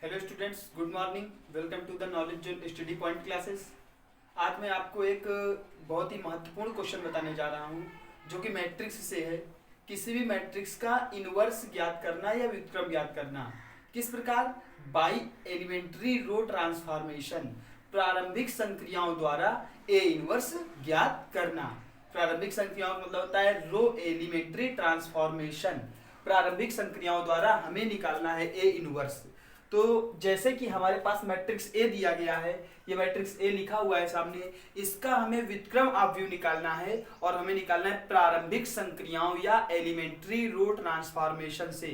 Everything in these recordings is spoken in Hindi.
Hello students, good morning. Welcome to the knowledge zone study point classes. आज मैं आपको एक बहुत ही महत्वपूर्ण क्वेश्चन बताने जा रहा हूँ जो कि मैट्रिक्स से है। किसी भी मैट्रिक्स का इनवर्स ज्ञात करना या व्युत्क्रम ज्ञात करना। किस प्रकार? बाई एलिमेंट्री रो ट्रांसफॉर्मेशन, प्रारंभिक संक्रियाओं द्वारा ए इनवर्स ज्ञात करना। प्रारंभिक संक्रियाओं का मतलब होता है रो एलिमेंट्री ट्रांसफॉर्मेशन। प्रारंभिक संक्रियाओं द्वारा हमें निकालना है ए इनवर्स। तो जैसे कि हमारे पास मैट्रिक्स ए दिया गया है, ये मैट्रिक्स ए लिखा हुआ है सामने, इसका हमें व्युत्क्रम अवयव निकालना है और हमें निकालना है प्रारंभिक संक्रियाओं या एलिमेंट्री रो ट्रांसफॉर्मेशन से।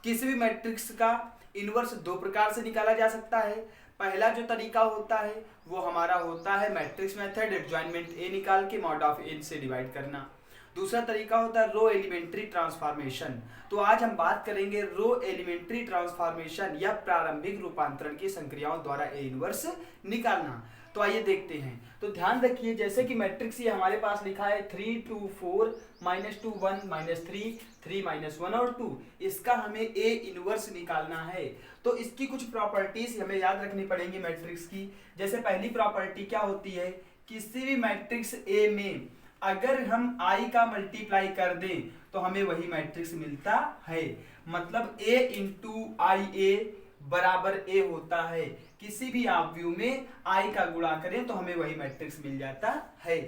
किसी भी मैट्रिक्स का इनवर्स दो प्रकार से निकाला जा सकता है। पहला जो तरीका होता है वो हमारा होता है मैट्रिक्स मेथड, एडजॉइनमेंट ए निकाल के मॉड ऑफ एन से डिवाइड करना। दूसरा तरीका होता है रो एलिमेंट्री ट्रांसफॉर्मेशन। तो आज हम बात करेंगे रो एलिमेंट्री ट्रांसफॉर्मेशन या प्रारंभिक रूपांतरण की संक्रियाओं द्वारा ए इनवर्स निकालना। तो आइए देखते हैं। तो ध्यान रखिए, जैसे कि मैट्रिक्स ये हमारे पास लिखा है 3 2 4 -2 1 -3 3 -1 और 2, इसका हमें ए इनवर्स निकालना है। तो इसकी कुछ प्रॉपर्टीज हमें याद रखनी पड़ेंगी मैट्रिक्स की। जैसे पहली प्रॉपर्टी क्या होती है, किसी भी मैट्रिक्स ए में अगर हम i का मल्टीप्लाई कर दें तो हमें वही मैट्रिक्स मिलता है। मतलब a इंटू आई ए बराबर a होता है। किसी भी अवयव में i का गुणा करें तो हमें वही मैट्रिक्स मिल जाता है।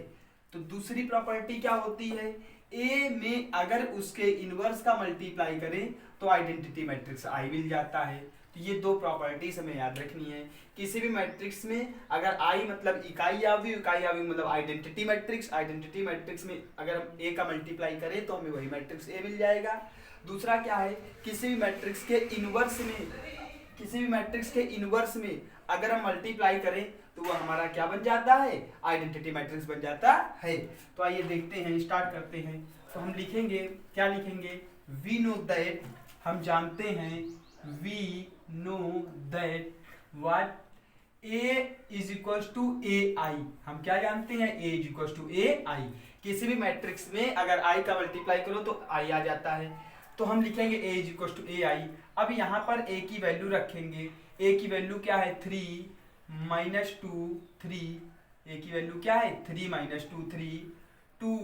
तो दूसरी प्रॉपर्टी क्या होती है, a में अगर उसके इनवर्स का मल्टीप्लाई करें तो आइडेंटिटी मैट्रिक्स i मिल जाता है। तो ये दो प्रॉपर्टीज हमें याद रखनी है। किसी भी मैट्रिक्स में अगर i मतलब इकाई अवयव मतलब आइडेंटिटी मैट्रिक्स में अगर हम a का मल्टीप्लाई करें तो हमें वही मैट्रिक्स a मिल जाएगा। दूसरा क्या है, किसी भी मैट्रिक्स के इनवर्स में अगर हम मल्टीप्लाई करें तो वो हमारा क्या बन जाता है, आइडेंटिटी मैट्रिक्स बन जाता है। तो आइए देखते हैं, स्टार्ट करते हैं। तो हम लिखेंगे, क्या लिखेंगे, वी नो दैट, हम जानते हैं, we know that what a is equal to A I. हम क्या जानते हैं, a is equal to A I. किसी भी मैट्रिक्स में अगर i का मल्टीप्लाई करो तो i आ जाता है। तो हम लिखेंगे a is equal to A आई। अब यहाँ पर a की वैल्यू रखेंगे। a की वैल्यू क्या है, 3 -2 3। a की वैल्यू क्या है, 3 -2 3 2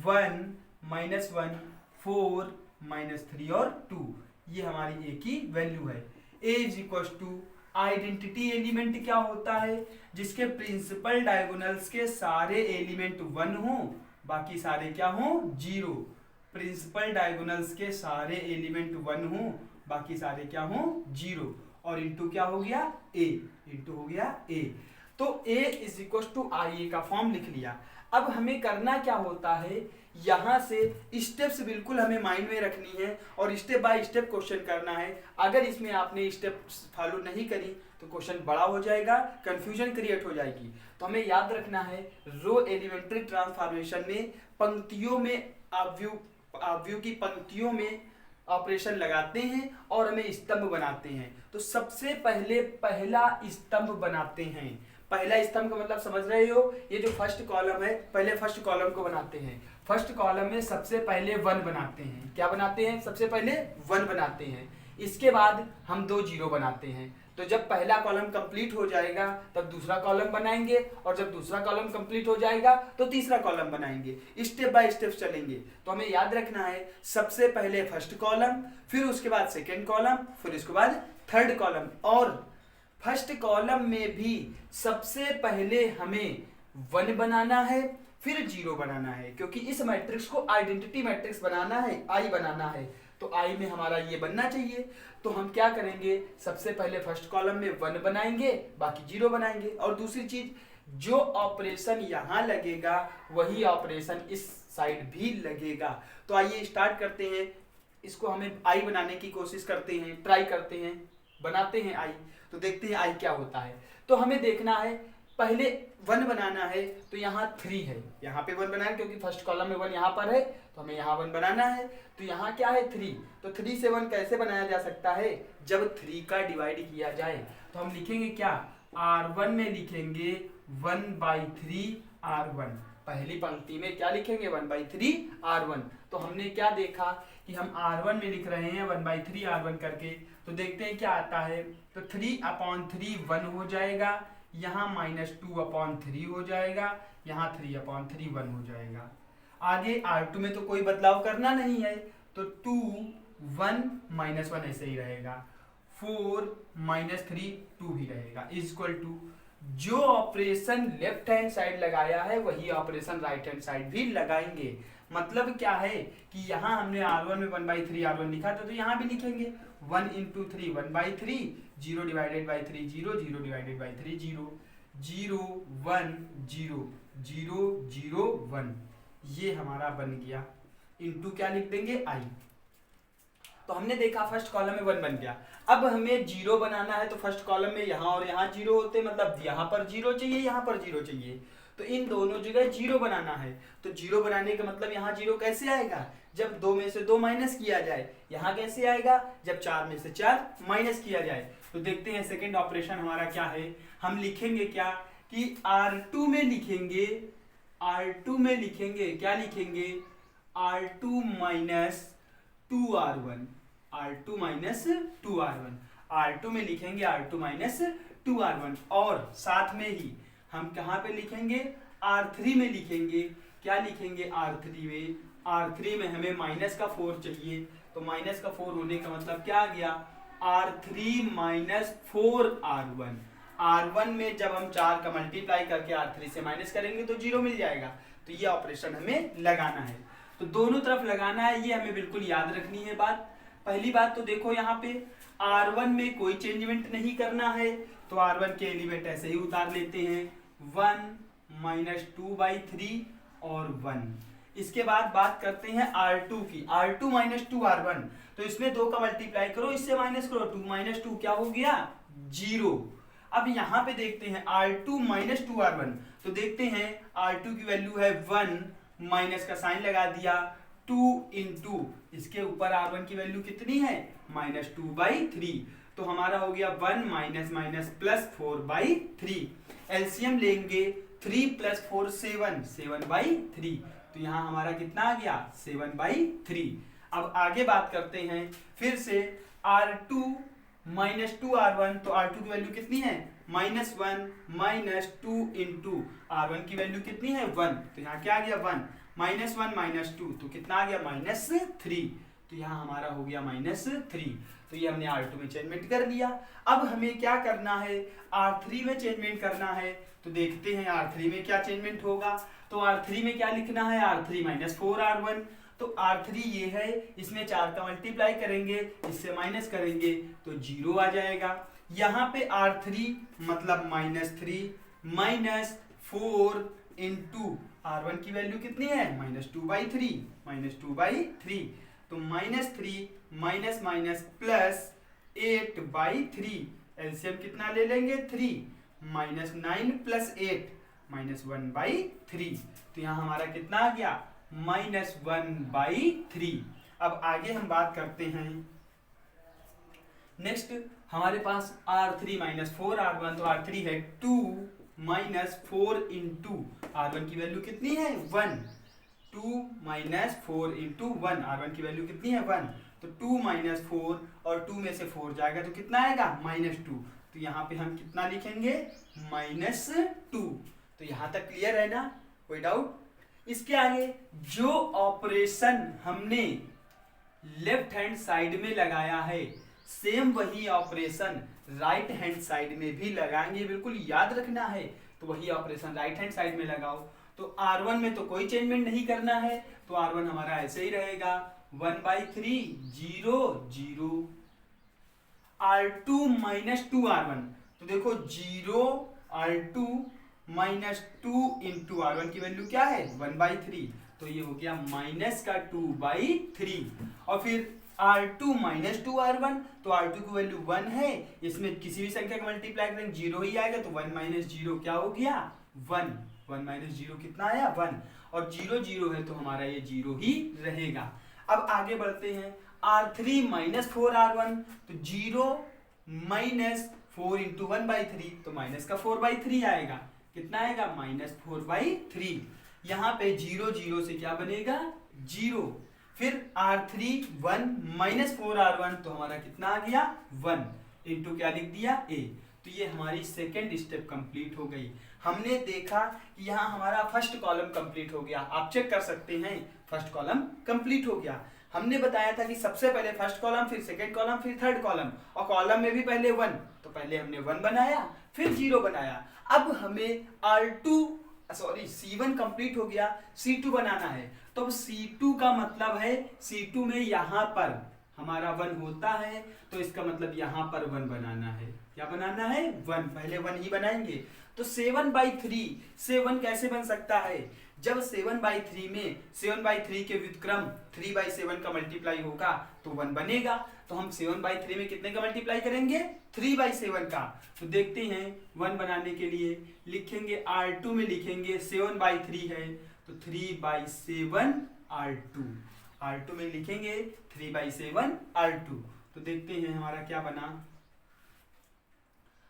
1 -1 4 -3 और 2। ये हमारी a की वैल्यू है। a is equal to identity element क्या होता है, जिसके प्रिंसिपल डायगोनल्स के सारे एलिमेंट 1 हो, बाकी सारे क्या हो, 0। प्रिंसिपल डायगोनल्स के सारे एलिमेंट 1 हो, बाकी सारे क्या हो, 0। और इंटू क्या हो गया, a, इंटू हो गया a। तो a इज इक्वल टू आई, का फॉर्म लिख लिया। अब हमें करना क्या होता है, यहाँ से स्टेप्स बिल्कुल हमें माइंड में रखनी है और स्टेप बाय स्टेप क्वेश्चन करना है। अगर इसमें आपने स्टेप फॉलो नहीं करी तो क्वेश्चन बड़ा हो जाएगा, कंफ्यूजन क्रिएट हो जाएगी। तो हमें याद रखना है, रो एलिमेंट्री ट्रांसफॉर्मेशन में पंक्तियों में अवयव की पंक्तियों में ऑपरेशन लगाते हैं और हमें स्तंभ बनाते हैं। तो सबसे पहले पहला स्तंभ बनाते हैं। पहला स्तंभ का मतलब समझ रहे हो, ये जो फर्स्ट कॉलम है, पहले फर्स्ट कॉलम को बनाते हैं। फर्स्ट कॉलम में सबसे पहले 1 बनाते हैं। क्या बनाते हैं, सबसे पहले 1 बनाते हैं। इसके बाद हम 2 0 बनाते हैं। तो जब पहला कॉलम कंप्लीट हो जाएगा तब दूसरा कॉलम बनाएंगे, और जब दूसरा कॉलम कंप्लीट हो जाएगा तो तीसरा कॉलम बनाएंगे। स्टेप बाय स्टेप चलेंगे। तो हमें याद रखना है, सबसे पहले फर्स्ट कॉलम, फिर उसके बाद सेकेंड कॉलम, फिर उसके बाद थर्ड कॉलम। और फर्स्ट कॉलम में भी सबसे पहले हमें 1 बनाना है, फिर 0 बनाना है, क्योंकि इस मैट्रिक्स को आइडेंटिटी मैट्रिक्स बनाना है, आई बनाना है। तो आई में हमारा ये बनना चाहिए। तो हम क्या करेंगे, सबसे पहले फर्स्ट कॉलम में 1 बनाएंगे, बाकी 0 बनाएंगे। और दूसरी चीज, जो ऑपरेशन यहाँ लगेगा वही ऑपरेशन इस साइड भी लगेगा। तो आइए स्टार्ट करते हैं। इसको हमें आई बनाने की कोशिश करते हैं, ट्राई करते हैं, बनाते हैं आई। तो देखते हैं आई क्या होता है। तो हमें देखना है, पहले 1 बनाना है, तो यहाँ 3 है, यहाँ पे 1 बनाना है क्योंकि फर्स्ट कॉलम में 1 यहाँ पर है, तो हमें यहाँ 1 बनाना है। तो यहाँ क्या है, 3। तो 3 से 1 कैसे बनाया जा सकता है, जब 3 का डिवाइड किया जाए। तो हम लिखेंगे क्या, R1 में लिखेंगे 1/3 R1। पहली पंक्ति में क्या लिखेंगे, 1/3 R1। तो हमने क्या देखा कि हम R1 में लिख रहे हैं 1/3 R1 करके, तो देखते हैं क्या आता है। तो 3/3 1 हो जाएगा, यहाँ -2/3 हो जाएगा, यहाँ 3/3 1 हो जाएगा। आगे R2 में तो कोई बदलाव करना नहीं है, तो 2 1 -1 ऐसे ही रहेगा, 4 -3 2 ही रहेगा, इक्वल टू जो ऑपरेशन लेफ्ट हैंड साइड लगाया है वही ऑपरेशन राइट हैंड साइड भी लगाएंगे। मतलब क्या है कि यहाँ हमने R1 में 1/3 R1 लिखा था, तो यहाँ भी लिखेंगे 1 × 3 1/3, 0 डिवाइडेड बाई 3 0, 0 डिवाइडेड बाई 3 0, 0 1 0 0 0 1, ये हमारा बन गया। इनटू क्या लिख देंगे I। तो हमने देखा फर्स्ट कॉलम में 1 बन गया। अब हमें 0 बनाना है, तो फर्स्ट कॉलम में यहाँ और यहाँ 0 होते, मतलब यहाँ पर 0 चाहिए, यहाँ पर 0 चाहिए, तो इन दोनों जगह 0 बनाना है। तो 0 बनाने का मतलब यहाँ 0 कैसे आएगा, जब 2 में से 2 माइनस किया जाए। यहाँ कैसे आएगा, जब 4 में से 4 माइनस किया जाए। तो देखते हैं सेकेंड ऑपरेशन हमारा क्या है। हम लिखेंगे क्या कि R2 में लिखेंगे, R2 में लिखेंगे क्या लिखेंगे, R2 minus 2R1, R2 minus 2R1, R2 में लिखेंगे R2 माइनस 2R1, और साथ में ही हम कहाँ पे लिखेंगे, R3 में लिखेंगे, क्या लिखेंगे R3 में, R3 में हमें माइनस का 4 चाहिए, तो माइनस का 4 होने का मतलब क्या आ गया, R3 माइनस 4R1। R1 में जब हम 4 का मल्टीप्लाई करके R3 से माइनस करेंगे तो 0 मिल जाएगा। तो ये ऑपरेशन हमें लगाना है, तो दोनों तरफ लगाना है, ये हमें बिल्कुल याद रखनी है बात। पहली बात तो देखो यहाँ पे R1 में कोई चेंजमेंट नहीं करना है, तो R1 के एलिमेंट ऐसे ही उतार लेते हैं, 1 - 2/3 और 1। इसके बाद बात करते हैं R2 की, R2 माइनस 2R1, तो इसमें 2 का मल्टीप्लाई करो, इससे माइनस करो, 2 - 2 क्या हो गया, 0। अब यहाँ पे देखते हैं R2 माइनस 2R1, तो देखते हैं R2 की वैल्यू है 1, माइनस का साइन लगा दिया, 2 × इसके ऊपर R1 की वैल्यू कितनी है, -2/3, तो हमारा हो गया 1 - +4/3। एलसीएम लेंगे, 3 + 4 7, 7/3, तो यहाँ हमारा कितना आ गया, 7/3। अब आगे बात करते हैं फिर से R2 माइनस 2R1, तो R2 की वैल्यू कितनी है, -1 - 2 × R1 की वैल्यू कितनी है, 1, तो यहाँ क्या आ गया 1, -1 - 2, तो कितना आ गया, -3, तो यहाँ हमारा हो गया -3। तो ये हमने R2 में चेंजमेंट कर दिया। अब हमें क्या करना है, R3 में चेंजमेंट करना है, तो देखते हैं R3 में क्या चेंजमेंट होगा। तो R3 में क्या लिखना है, R3 - 4R1, तो R3 ये है, इसमें 4 का मल्टीप्लाई करेंगे, इससे माइनस करेंगे तो 0 आ जाएगा। यहाँ पे R3 मतलब -3 - 4 × R1 की वैल्यू कितनी है, -2/3, तो -3 माइनस प्लस 8/3, एलसीएम कितना ले लेंगे, 3, -9 + 8 -1/3, तो यहाँ हमारा कितना आ गया, -1/3। अब आगे हम बात करते हैं, नेक्स्ट हमारे पास R3 - 4R1, तो R3 है 2 - 4 × R1 की वैल्यू कितनी है, 1, 2 - 4 × 1, R1 की वैल्यू कितनी है, 1, तो 2 - 4, और 2 में से 4 जाएगा तो कितना आएगा, -2, तो यहाँ पे हम कितना लिखेंगे, -2। तो यहाँ तक क्लियर है ना, कोई डाउट। इसके आगे जो ऑपरेशन हमने लेफ्ट हैंड साइड में लगाया है, सेम वही ऑपरेशन राइट हैंड साइड में भी लगाएंगे, बिल्कुल याद रखना है। तो वही ऑपरेशन राइट हैंड साइड में लगाओ। तो R1 में तो कोई चेंजमेंट नहीं करना है, तो R1 हमारा ऐसे ही रहेगा, 1/3 0 0। R2 - 2R1, तो देखो 0 R2 - 2 × R1 की वैल्यू क्या है, 1/3, तो ये हो गया -2/3। और फिर R2 - 2R1, तो R2 की वैल्यू 1 है, इसमें किसी भी संख्या का मल्टीप्लाई करेंगे 0 ही आएगा, तो 1 - 0 क्या हो गया, 1, 1 - 0 कितना आया, 1, और 0 0 है तो हमारा ये 0 ही रहेगा। अब आगे बढ़ते हैं, R3 - 4R1, तो 0 - 4 × 1/3, तो माइनस का 4/3 आएगा, कितना आएगा, -4/3। यहाँ पे 0 0 से क्या बनेगा, 0, फिर R3 1 माइनस 4R1, तो हमारा कितना आ गया 1 इंटू क्या लिख दिया A। तो ये हमारी सेकेंड स्टेप कंप्लीट हो गई। हमने देखा कि यहाँ हमारा फर्स्ट कॉलम कंप्लीट हो गया, आप चेक कर सकते हैं फर्स्ट कॉलम कंप्लीट हो गया। हमने बताया था कि सबसे पहले फर्स्ट कॉलम, फिर सेकंड कॉलम, फिर थर्ड कॉलम, और कॉलम में भी पहले 1, तो पहले हमने 1 बनाया फिर 0 बनाया। अब हमें C1 कंप्लीट हो गया, C2 बनाना है। तो अब C2 का मतलब है C2 में यहाँ पर हमारा 1 होता है, तो इसका मतलब यहाँ पर 1 बनाना है। क्या बनाना है 1, पहले 1 ही बनाएंगे। तो 7/3 से 1 कैसे बन सकता है, जब 7/3 में 7/3 के व्युत्क्रम 3/7 का मल्टीप्लाई होगा तो 1 बनेगा। तो हम 7/3 में कितने का मल्टीप्लाई करेंगे 3/7 का। तो देखते हैं 1 बनाने के लिए लिखेंगे R2 में लिखेंगे 7/3 है तो 3/7 R2 में लिखेंगे 3/7 R2। तो देखते हैं हमारा क्या बना,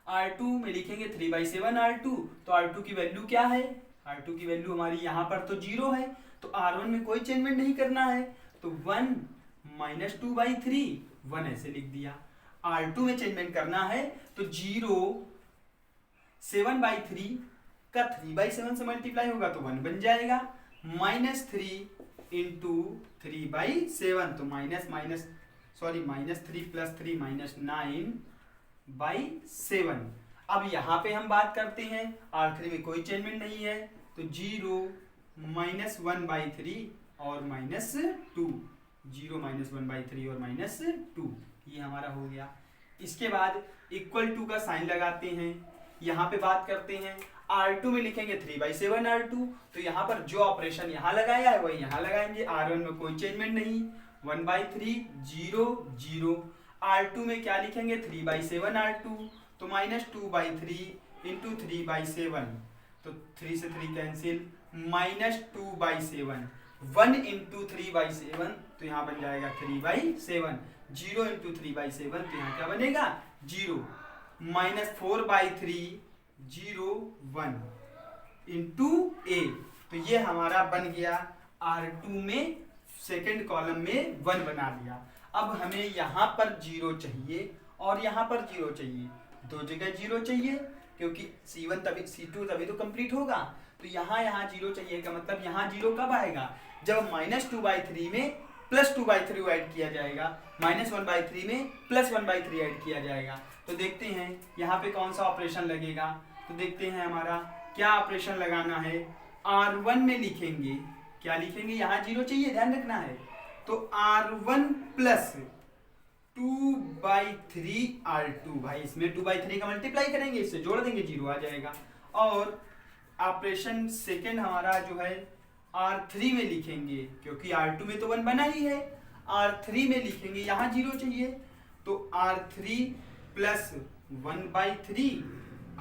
R2 में लिखेंगे 3/7 R2। तो R2 की वैल्यू क्या है, R2 की वैल्यू हमारी यहाँ पर तो 0 है, तो R1 में कोई चेंजमेंट नहीं करना है, तो 1 माइनस 2/3 1 ऐसे लिख दिया। R2 में चेंजमेंट करना है तो 0 7/3 का 3/7 से मल्टीप्लाई होगा तो 1 बन जाएगा, -3 इंटू 3/7, तो -3 + 3 -9/7। अब यहाँ पे हम बात करते हैं R3 में कोई चेंजमेंट नहीं है, तो 0 -1/3 और -2, 0 -1/3 और -2, ये हमारा हो गया। इसके बाद इक्वल टू का साइन लगाते हैं, यहाँ पे बात करते हैं R2 में लिखेंगे 3/7 R2, तो यहाँ पर जो ऑपरेशन यहाँ लगाया है वही यहाँ लगाएंगे। R1 में कोई चेंजमेंट नहीं, 1/3 0 0। R2 में क्या लिखेंगे 3/7 R2, तो -2/3 इंटू 3/7, तो 3 से 3 कैंसिल, -2/7, 1 इंटू 3/7, तो यहाँ बन जाएगा 3/7, 0 इंटू 3/7, तो यहाँ क्या बनेगा 0, -4/3 0 1 इंटू A। तो ये हमारा बन गया R2 में सेकेंड कॉलम में 1 बना लिया। अब हमें यहाँ पर 0 चाहिए और यहाँ पर 0 चाहिए, दो जगह 0 चाहिए, क्योंकि C2 तभी तो कंप्लीट होगा। तो यहाँ 0 चाहिए का मतलब यहाँ 0 कब आएगा, जब -2/3 में +2/3 ऐड किया जाएगा, -1/3 में +1/3 ऐड किया जाएगा। तो देखते हैं यहाँ पे कौन सा ऑपरेशन लगेगा। तो देखते हैं हमारा क्या ऑपरेशन लगाना है। R1 में लिखेंगे, क्या लिखेंगे, यहाँ 0 चाहिए, ध्यान रखना है, तो R1 + 2/3 R2, भाई इसमें 2/3 का मल्टीप्लाई करेंगे, इससे जोड़ देंगे 0 आ जाएगा। और ऑपरेशन सेकेंड हमारा जो है R3 में लिखेंगे, क्योंकि R2 में तो 1 बना ही है, R3 में लिखेंगे, यहाँ 0 चाहिए, तो R3 + 1/3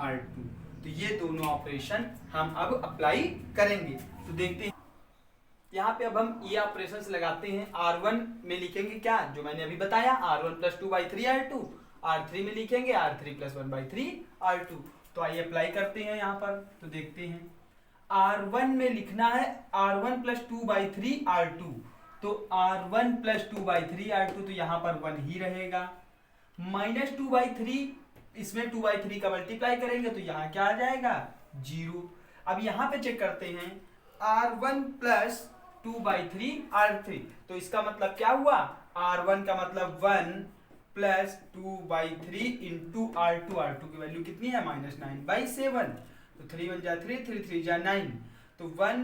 R2। तो ये दोनों ऑपरेशन हम अब अप्लाई करेंगे। तो देखते हैं यहाँ पे अब हम ये ऑपरेशंस लगाते हैं। R1 में लिखेंगे क्या, जो मैंने अभी बताया, R1 + 2/3 R2। R3 में लिखेंगे R3 + 1/3 R2। तो आइए अप्लाई करते हैं यहाँ पर। तो देखते हैं R1 में लिखना है R1 + 2/3 R2, तो R1 + 2/3 R2, तो यहाँ पर 1 ही रहेगा, -2/3, इसमें 2/3 का मल्टीप्लाई करेंगे तो यहाँ क्या आ जाएगा 0। अब यहाँ पे चेक करते हैं R1 + 2/3 R3, तो इसका मतलब क्या हुआ, R1 का मतलब 1 + 2/3 इंटू R2 की वैल्यू कितनी है -9/7, तो 3 × 1 = 3, 3 × 3 = 9, तो 1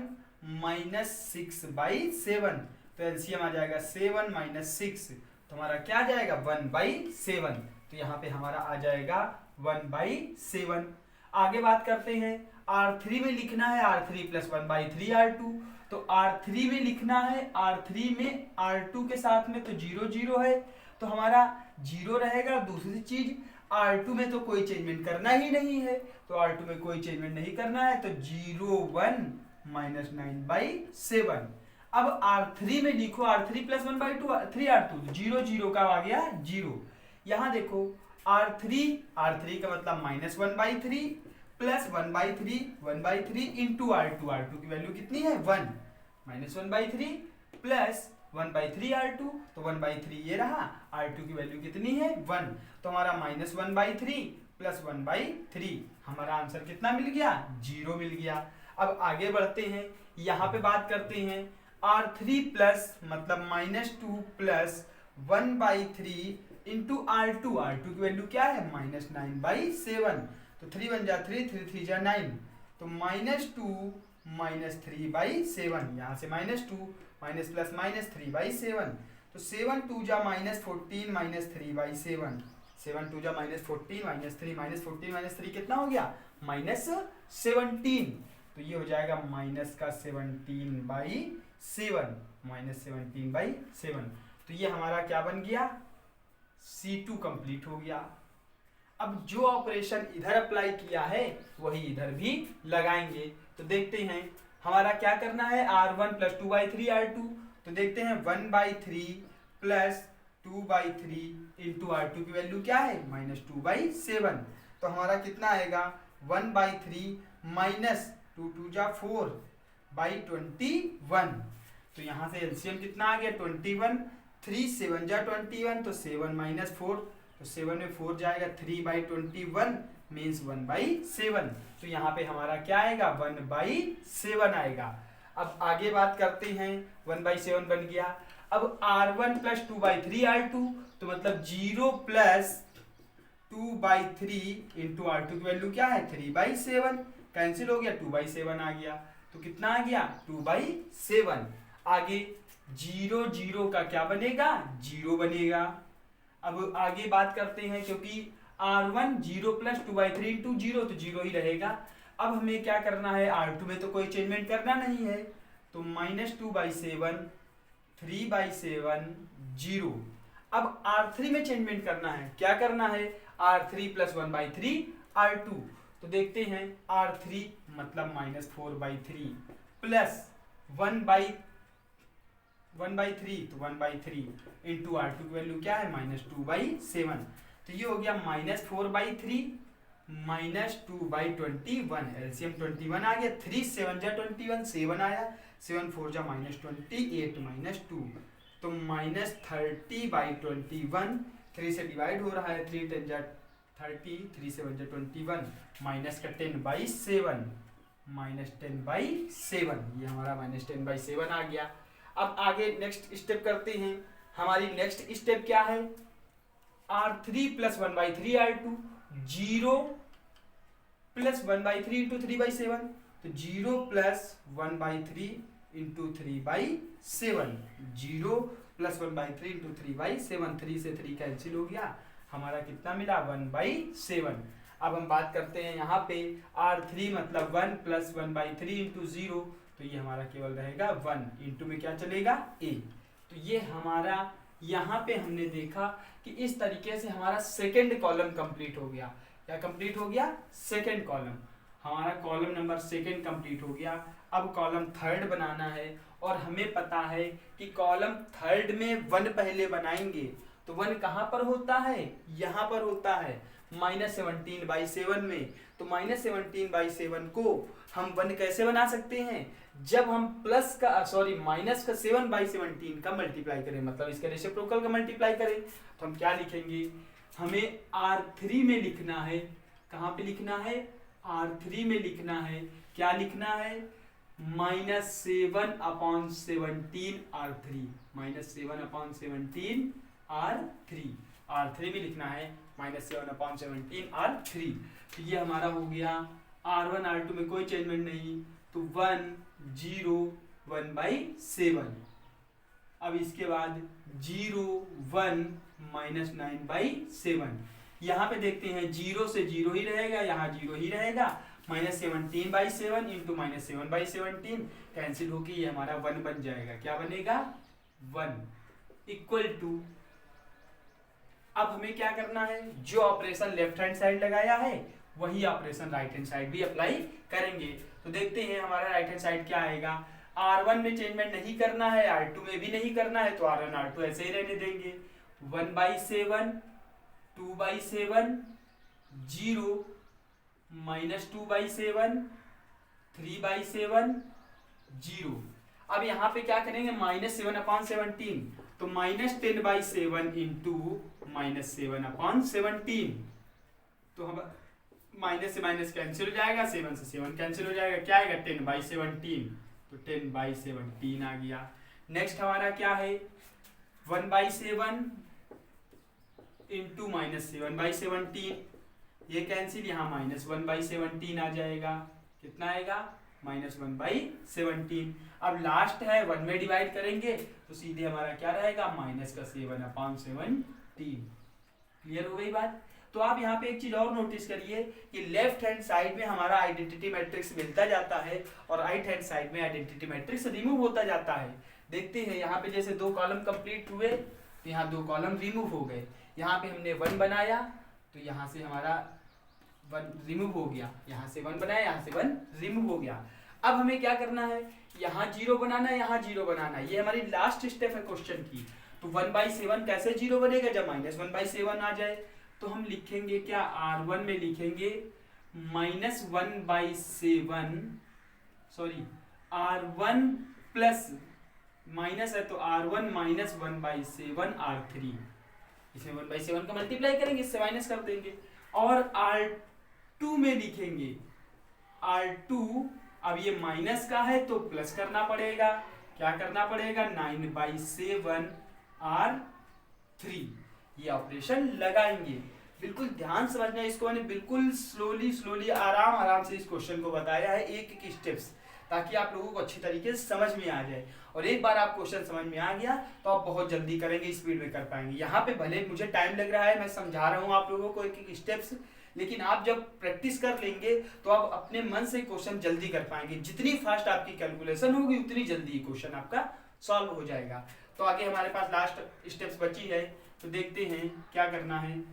- 6/7, तो एलसीएम आ जाएगा 7 - 6, तो हमारा क्या आ जाएगा 1/7। तो यहाँ पे हमारा आ जाएगा 1/7। आगे बात करते हैं R3 में लिखना है R3 + 1/3 R2, तो R3 में लिखना है, R3 में R2 के साथ में तो 0 0 है, तो हमारा 0 रहेगा। दूसरी चीज R2 में तो कोई चेंजमेंट करना ही नहीं है, तो R2 में कोई चेंजमेंट नहीं करना है, तो 0 1 -9/7। अब R3 में लिखो R3 + 1/3 R2, 0 0 का आ गया 0। यहाँ देखो R3 का मतलब -1/3 + 1/3 इंटू R2 की वैल्यू कितनी है 1, -1/3 + 1/3 R2, तो 1/3 ये रहा, R2 की वैल्यू कितनी है 1, तो हमारा -1/3 प्लस 1/3, हमारा आंसर कितना मिल गया 0 मिल गया। अब आगे बढ़ते हैं, यहाँ पे बात करते हैं R3 प्लस मतलब -2 प्लस 1/3 इंटू R2, R2 की वैल्यू क्या है -9/7, तो 3 1 जा 3, 3 3 जा 9, तो -2 -3/7, यहाँ से -2 माइनस प्लस -3/7, तो 7 2 जा -14 -3/7, 7 2 जा -14 -3 -14 कितना हो गया -17, तो ये हो जाएगा -17/7 तो ये हमारा क्या बन गया C2 कंप्लीट हो गया। अब जो ऑपरेशन इधर अप्लाई किया है वही इधर भी लगाएंगे, तो देखते हैं हमारा क्या करना है R1 प्लस 2/3 R2, तो देखते हैं 1/3 प्लस 2/3 इंटू R2 की वैल्यू क्या है -2/7, तो हमारा कितना आएगा 1/3 माइनस 2 2 जा 4/21, तो यहाँ से एलसीएम कितना आ गया 21, 3 7 जा 21, तो 7 - 4, तो 7 में 4 जाएगा 3/21 मीन्स 1/7, तो यहाँ पे हमारा क्या आएगा 1/7 आएगा। अब आगे बात करते हैं 1/7 बन गया। अब R1 प्लस 2/3 R2, तो मतलब 0 प्लस 2/3 इंटू R2 की वैल्यू क्या है 3/7, कैंसिल हो गया 2/7 आ गया, तो कितना आ गया 2/7। आगे 0 0 का क्या बनेगा 0 बनेगा। अब आगे बात करते हैं, क्योंकि R1 0 प्लस 2/3 इंटू 0, तो 0 ही रहेगा। अब हमें क्या करना है R2 में तो कोई चेंजमेंट करना नहीं है, तो -2/7 3/7 0। अब R3 में चेंजमेंट करना है, क्या करना है R3 प्लस 1/3 R2, तो देखते हैं R3 मतलब -4/3 प्लस 1/3, तो 1/3 इंटू R2 की वैल्यू क्या है -2/7, तो ये हो गया -4/3 -2/21, एलसीएम 21 आ गया, 3 7 जा 21, 7 आया, 7 4 जा -28 -2, तो -30/21, 3 से डिवाइड हो रहा है, 3 10 जा 30, 3 7 जा 21, माइनस का 10/7 -10/7, ये हमारा -10/7 आ गया। अब आगे नेक्स्ट स्टेप करते हैं, हमारी नेक्स्ट स्टेप क्या है R3 plus 1/3 R2, 0 plus 1/3 into 3/7, तो 0 प्लस 1/3 इंटू 3/7, 0 प्लस 1/3 इंटू 3/7, 3 से 3 कैंसिल हो गया, हमारा कितना मिला 1/7। अब हम बात करते हैं यहाँ पे R3 मतलब 1 प्लस 1/3 इंटू 0, तो ये हमारा केवल रहेगा 1, इंटू में क्या चलेगा a, तो ये हमारा यहाँ पे हमने देखा कि इस तरीके से हमारा सेकंड कॉलम कंप्लीट हो गया। क्या कंप्लीट हो गया सेकंड कॉलम, हमारा कॉलम नंबर सेकंड कंप्लीट हो गया। अब कॉलम थर्ड बनाना है, और हमें पता है कि कॉलम थर्ड में 1 पहले बनाएंगे, तो 1 कहाँ पर होता है यहाँ पर होता है -17/7 में, तो -17/7 को हम 1 कैसे बना सकते हैं जब हम माइनस का 7/17 का मल्टीप्लाई करें, मतलब इसके रेसिप्रोकल का मल्टीप्लाई करें, तो हम क्या लिखेंगे, हमें R3 में लिखना है, कहाँ पे लिखना है R3 में लिखना है, क्या लिखना है -7/17 R3, -7/17 R3, R3 में लिखना है -7/17 R3, तो ये हमारा हो गया R1 R2 में कोई चेंजमेंट नहीं, तो 1 0 1/7। अब इसके बाद 0 1 -9/7, यहाँ पे देखते हैं 0 से 0 ही रहेगा, यहाँ 0 ही रहेगा, -17/7 इंटू -7/17 कैंसिल होके ये हमारा 1 बन जाएगा, क्या बनेगा 1 इक्वल टू। अब हमें क्या करना है, जो ऑपरेशन लेफ्ट हैंड साइड लगाया है वही ऑपरेशन राइट हैंड साइड भी अप्लाई करेंगे, तो देखते हैं हमारा राइट हैंड साइड क्या आएगा। R1 में चेंजमेंट नहीं करना है, R2 में भी नहीं करना है, तो R1 R2 ऐसे ही रहने देंगे, 1/7 2/7 0 -2/7 3/7 0। अब यहाँ पे क्या करेंगे, -7/17, तो -10/7 इंटू -7/17, तो हम माइनस से माइनस कैंसिल हो जाएगा, 7 से 7 कैंसिल हो जाएगा, क्या आएगा 10/17, तो 10/17 आ गया। नेक्स्ट हमारा क्या है, 1/7 इंटू -7/17, ये कैंसिल, यहाँ -1/17 आ जाएगा, कितना आएगा -1/17। अब लास्ट है 1 में डिवाइड करेंगे तो सीधे हमारा क्या रहेगा -7/17। क्लियर हो गई बात। तो आप यहाँ पे एक चीज और नोटिस करिए कि लेफ्ट हैंड साइड में हमारा आइडेंटिटी मैट्रिक्स मिलता जाता है और राइट हैंड साइड में आइडेंटिटी मैट्रिक्स रिमूव होता जाता है। देखते हैं यहाँ पे जैसे 2 कॉलम कंप्लीट हुए तो यहाँ 2 कॉलम रिमूव हो गए, यहाँ पे हमने 1 बनाया तो यहाँ से हमारा 1 रिमूव हो गया, यहाँ से 1 बनाया, यहाँ से 1 रिमूव हो गया। अब हमें क्या करना है, यहाँ 0 बनाना है, यहाँ 0 बनाना है, ये हमारी लास्ट स्टेप है क्वेश्चन की। तो 1/7 कैसे 0 बनेगा, जब -1/7 आ जाए तो हम लिखेंगे क्या, R1 में लिखेंगे -1/7, सॉरी R1 प्लस माइनस है तो R1 -1/7 R3, इसमें 1/7 का मल्टीप्लाई करेंगे, इससे माइनस कर देंगे। और R2 में लिखेंगे R2, अब ये माइनस का है तो प्लस करना पड़ेगा, क्या करना पड़ेगा 9/7 R3, ये ऑपरेशन लगाएंगे। बिल्कुल ध्यान समझना इसको, मैंने बिल्कुल स्लोली आराम से इस क्वेश्चन को बताया है, एक एक स्टेप्स, ताकि आप लोगों को अच्छी तरीके से समझ में आ जाए। और एक बार आप क्वेश्चन समझ में आ गया तो आप बहुत जल्दी करेंगे, स्पीड में कर पाएंगे। यहाँ पे भले मुझे टाइम लग रहा है, मैं समझा रहा हूँ आप लोगों को एक एक स्टेप्स, लेकिन आप जब प्रैक्टिस कर लेंगे तो आप अपने मन से क्वेश्चन जल्दी कर पाएंगे। जितनी फास्ट आपकी कैलकुलेशन होगी उतनी जल्दी क्वेश्चन आपका सॉल्व हो जाएगा। तो आगे हमारे पास लास्ट स्टेप्स बची है, तो देखते हैं क्या करना है।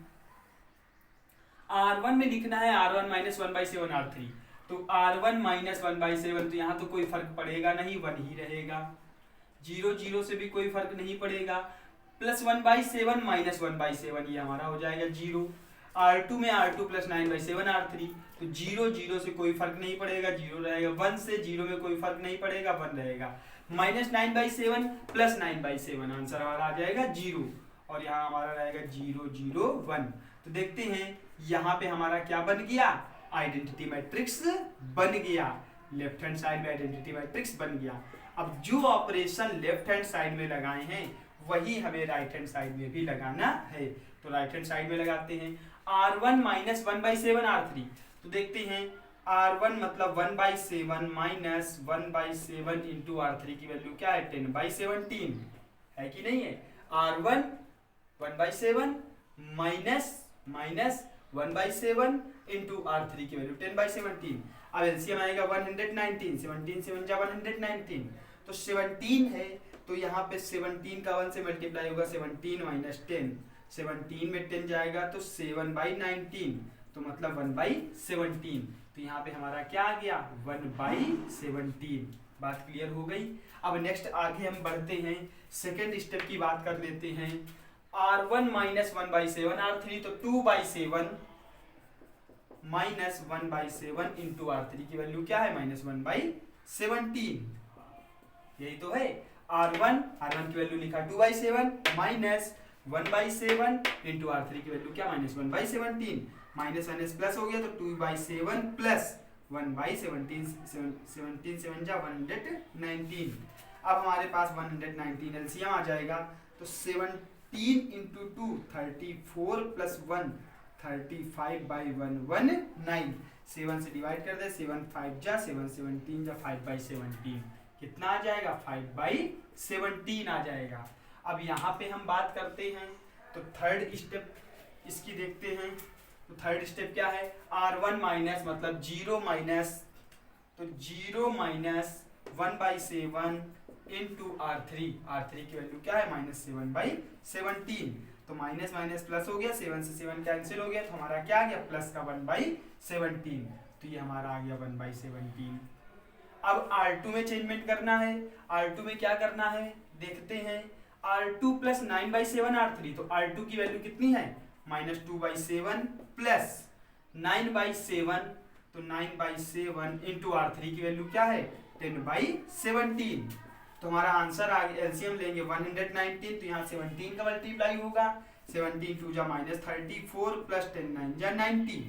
R1 में लिखना है R1 -1/7 R3, तो R1 -1/7, तो यहाँ तो कोई फर्क पड़ेगा नहीं, 1 ही रहेगा। 0 से भी कोई फर्क नहीं पड़ेगा, प्लस 1/7 -1/7, ये हमारा हो जाएगा 0। R2 में R2 प्लस 9/7 R3, तो 0 से कोई फर्क नहीं पड़ेगा, 0 रहेगा। 1 से 0 में कोई फर्क नहीं पड़ेगा, 1 रहेगा। -9/7 प्लस 9/7, आंसर हमारा आ जाएगा 0, और यहाँ हमारा रहेगा 0 0 1। तो देखते हैं यहाँ पे हमारा क्या बन गया, आइडेंटिटी मैट्रिक्स बन गया, लेफ्ट हैंड साइड में आइडेंटिटी मैट्रिक्स बन गया। अब जो ऑपरेशन लेफ्ट हैंड साइड में लगाए हैं वही हमें राइट हैंड साइड में भी लगाना है, तो राइट हैंड साइड में लगाते हैं। R1 -1/7 R3, तो देखते हैं R1 मतलब 1/7 माइनस 1/7 इंटू R3 की वैल्यू क्या है 10/17 है कि नहीं है। R1 1/7 माइनस 1/7 इंटू R3 की वैल्यू 10/17। अब एलसीएम आएगा 119, 17 से 1 जा 119, तो 17 है, तो यहाँ पे 17 का 1 से मल्टीप्लाई होगा 17 माइनस 10, 17 में 10 जाएगा तो 7/19, तो मतलब 1/17, तो यहाँ पे हमारा क्या आ गया 1/17। बात क्लियर हो गई। अब नेक्स्ट आगे हम बढ़ते हैं, सेकेंड स्टेप की बात कर लेते हैं। R1 -1/7 R3, तो 2/7 माइनस 1/7 इंटू R3 की वैल्यू क्या है -1/17, यही तो है। R1 की वैल्यू लिखा 2/7 माइनस 1/7 इंटू R3 की वैल्यू क्या -1/17, माइनस माइनस प्लस हो गया तो 2/7 प्लस 1/17, 17 से 1 जा 119। अब हमारे पास 119 एलसीएम आ जाएगा, तो 17 इंटू 2 34 प्लस 1 35/119, 7 से डिवाइड कर दे, 7 5 जा 7 17 जा 5/17, कितना आ जाएगा 5/17 आ जाएगा। अब यहाँ पे हम बात करते हैं तो थर्ड स्टेप इसकी देखते हैं। तो थर्ड स्टेप क्या है, R1 माइनस मतलब 0 माइनस, तो 0 माइनस 1/7 इंटू R3 की वैल्यू क्या है -7/17, तो माइनस माइनस प्लस हो गया, 7 से 7 कैंसिल हो गया, तो हमारा क्या आ गया प्लस का 1/17, तो ये हमारा आ गया 1/17। अब R2 में चेंजमेंट करना है। R2 में क्या करना है देखते हैं, R2 प्लस 9/7 R3, तो R2 की वैल्यू कितनी है -2/7 प्लस 9/7, तो 9/7 इंटू R3 की वैल्यू क्या है 10/17, तो हमारा आंसर आ गया, एलसीएम लेंगे 119, तो यहाँ 17 का मल्टीप्लाई होगा, 17 2 जा -34 प्लस 10 9 जा 90,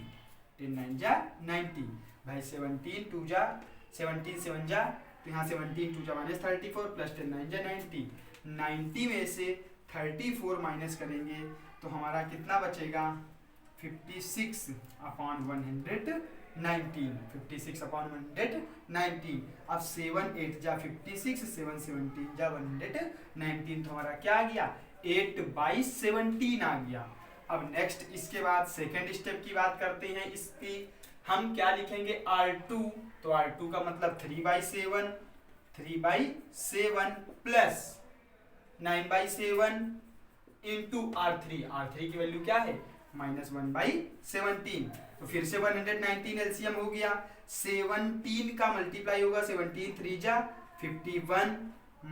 10 9 जा 90 भाई 17 2 जा 17 7 जा, तो यहाँ 17 2 जा -34 प्लस 10 9 जा 90, 90 में से 34 माइनस करेंगे तो हमारा कितना बचेगा 56 अपॉन 119, 56 अपॉन 119। अब 7 8 जा 56, 7 17 जा 119, तो हमारा क्या आ गया 8/17 आ गया। अब नेक्स्ट इसके बाद सेकेंड स्टेप की बात करते हैं। इसकी हम क्या लिखेंगे R2, तो R2 का मतलब 3/7, 3/7 प्लस 9/7 इंटू R3, R3 की वैल्यू क्या है -1/17, तो फिर से 119 एलसीएम हो गया, 17 का मल्टीप्लाई होगा, 17 3 जा 51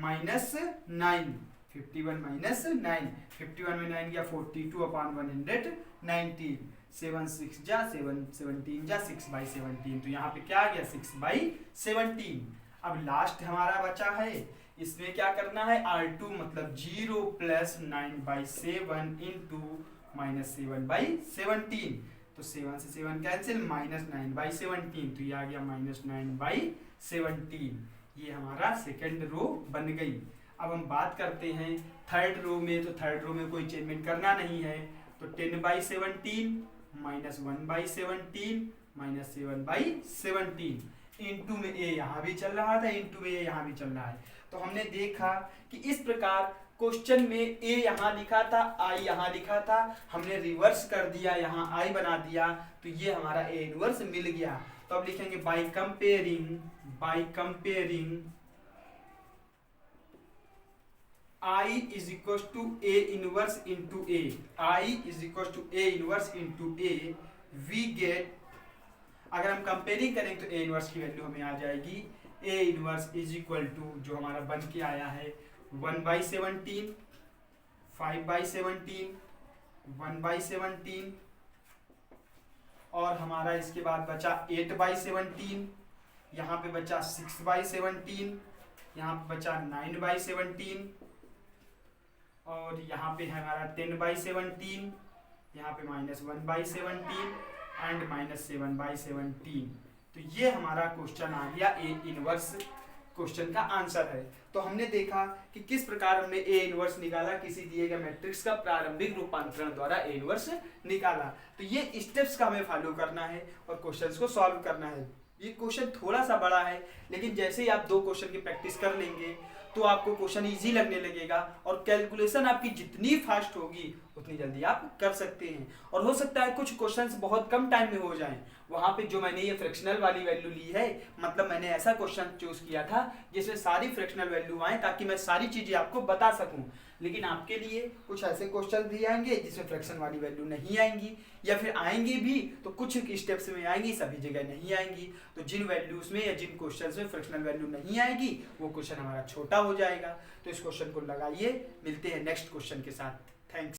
माइनस 9, 51 माइनस 9, 51 में 9 गया 42 अपॉन 119, 7 6 जा 7 17 जा 6/17, तो यहाँ पे क्या आ गया 6/17। अब लास्ट हमारा बचा है, इसमें क्या करना है R2 मतलब 0 प्लस 9/7 इंटू -7/17, तो 7 से 7 कैंसिल, -9/17, तो ये आ गया -9/17। ये हमारा सेकंड रो बन गई। अब हम बात करते हैं थर्ड रो में, तो थर्ड रो में कोई चेंजमेंट करना नहीं है, तो 10/17 -1/17 -7/17 इंटू में ए यहाँ भी चल रहा था, इंटू में ए यहाँ भी चल रहा है। तो हमने देखा कि इस प्रकार क्वेश्चन में ए यहाँ लिखा था, आई यहाँ लिखा था, हमने रिवर्स कर दिया, यहाँ आई बना दिया, तो ये हमारा ए इनवर्स मिल गया। तो अब लिखेंगे by comparing I is equals to A inverse into A, I is equals to A inverse into A, we get, अगर हम कंपेयरिंग करें तो A इनवर्स की वैल्यू हमें आ जाएगी, A inverse is equal to जो हमारा बन के आया है 1/17, 5/17, 1/17, और हमारा इसके बाद बचा 8/17, यहाँ पे बचा 6/17, यहाँ पे बचा 9/17, और यहाँ पे है हमारा 10/17, यहाँ पे -1/17 एंड -7/17। तो ये हमारा क्वेश्चन आ गया ए इनवर्स क्वेश्चन का आंसर है। तो हमने देखा कि किस प्रकार हमने ए इनवर्स निकाला, किसी दिए गए मैट्रिक्स का प्रारंभिक रूपांतरण द्वारा ए इनवर्स निकाला। तो ये स्टेप्स का हमें फॉलो करना है और क्वेश्चंस को सॉल्व करना है। ये क्वेश्चन थोड़ा सा बड़ा है, लेकिन जैसे ही आप 2 क्वेश्चन की प्रैक्टिस कर लेंगे तो आपको क्वेश्चन इजी लगने लगेगा, और कैलकुलेशन आपकी जितनी फास्ट होगी उतनी जल्दी आप कर सकते हैं। और हो सकता है कुछ क्वेश्चंस बहुत कम टाइम में हो जाएं। वहां पे जो मैंने ये फ्रैक्शनल वाली वैल्यू ली है, मतलब मैंने ऐसा क्वेश्चन चूज किया था जिसमें सारी फ्रैक्शनल वैल्यू आए ताकि मैं सारी चीजें आपको बता सकूं। लेकिन आपके लिए कुछ ऐसे क्वेश्चन भी आएंगे जिसमें फ्रैक्शन वाली वैल्यू नहीं आएंगी, या फिर आएंगी भी तो कुछ स्टेप्स में आएंगी, सभी जगह नहीं आएंगी। तो जिन वैल्यूज में या जिन क्वेश्चंस में फ्रैक्शनल वैल्यू नहीं आएगी वो क्वेश्चन हमारा छोटा हो जाएगा। तो इस क्वेश्चन को लगाइए, मिलते हैं नेक्स्ट क्वेश्चन के साथ। थैंक्स।